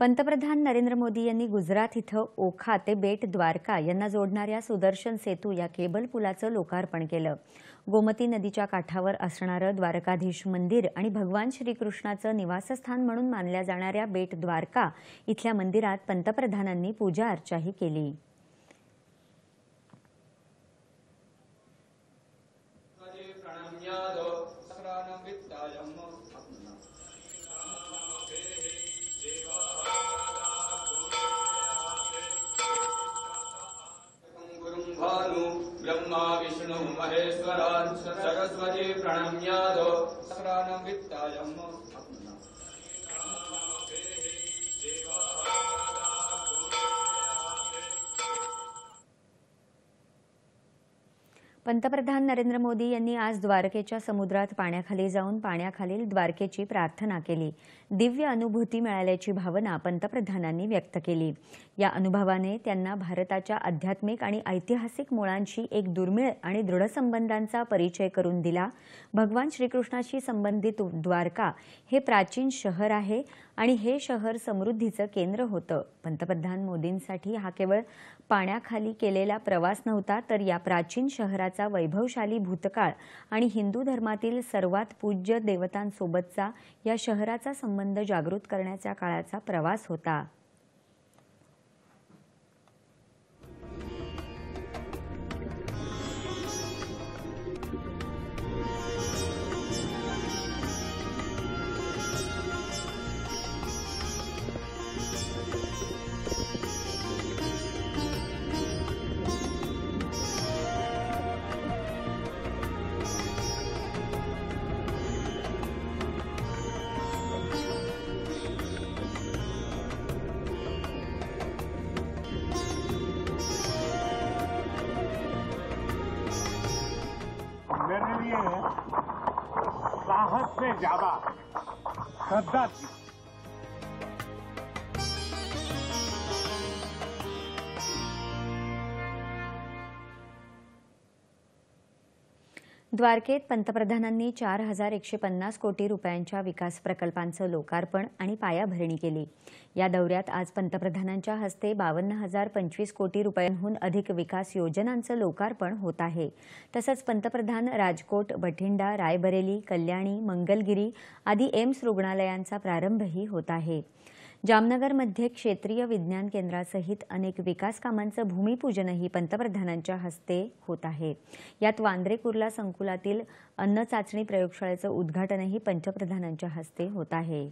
पंतप्रधान नरेंद्र मोदी यांनी गुजरात इथं ओखा ते बेट द्वारका यांना जोडणाऱ्या सुदर्शन सेतू या केबल पुलाचं लोकार्पण केलं। गोमती नदीच्या काठावर असणारं द्वारकाधीश मंदिर आणि भगवान श्रीकृष्णाचं निवासस्थान म्हणून मानल्या जाणाऱ्या बेट द्वारका इथल्या मंदिरात पंतप्रधानांनी पूजा अर्चाही केली। ब्रह्मा विष्णु महेश्वरान् सरस्वती प्रणम्यादो सहस्रानं वित्तायम्। पंतप्रधान नरेंद्र मोदी यांनी आज द्वारकेच्या समुद्रात पाण्याखाली जाऊन पाण्याखालील द्वारकेची प्रार्थना केली। दिव्य अनुभूती मिळाल्याची भावना पंतप्रधानांनी व्यक्त केली। या अनुभवाने त्यांना भारताच्या आध्यात्मिक आणि ऐतिहासिक मुळांशी एक दुर्मिळ आणि दृढ संबंधांचा परिचय करून दिला। भगवान श्रीकृष्णाशी संबंधित द्वारका हे प्राचीन शहर आहे आणि हे शहर समृद्धीचं केंद्र होतं। पंतप्रधान मोदींसाठी हा केवळ पाण्याखाली केलेला प्रवास नव्हता, तर या प्राचीन शहराचा वैभवशाली भूतकाळ आणि हिंदू धर्मातील सर्वात पूज्य देवतांसोबतचा या शहराचा संबंध जागृत करण्याचा काळाचा प्रवास होता। मेरे लिए साहस से ज्यादा श्रद्धा थी। द्वारकेत पंतप्रधानांनी 4150 कोटी रुपयांच्या विकास प्रकल्पांचं लोकार्पण आणि पायाभरणी केली। या दौऱ्यात आज पंतप्रधानांच्या हस्ते 52,025 कोटी रुपयांहून अधिक विकास योजनांचं लोकार्पण होत आहे। तसंच पंतप्रधान राजकोट, बठिंडा, रायबरेली, कल्याणी, मंगलगिरी आदी एम्स रुग्णालयांचा प्रारंभही होत आहे। जामनगरमध्ये क्षेत्रीय विज्ञान केंद्रासहित अनेक विकास कामांचं भूमिपूजनही पंतप्रधानांच्या हस्ते होत आहे। यात वांद्रे कुर्ला संकुलातील अन्न चाचणी प्रयोगशाळेचं उद्घाटनही पंतप्रधानांच्या हस्ते होत आहे।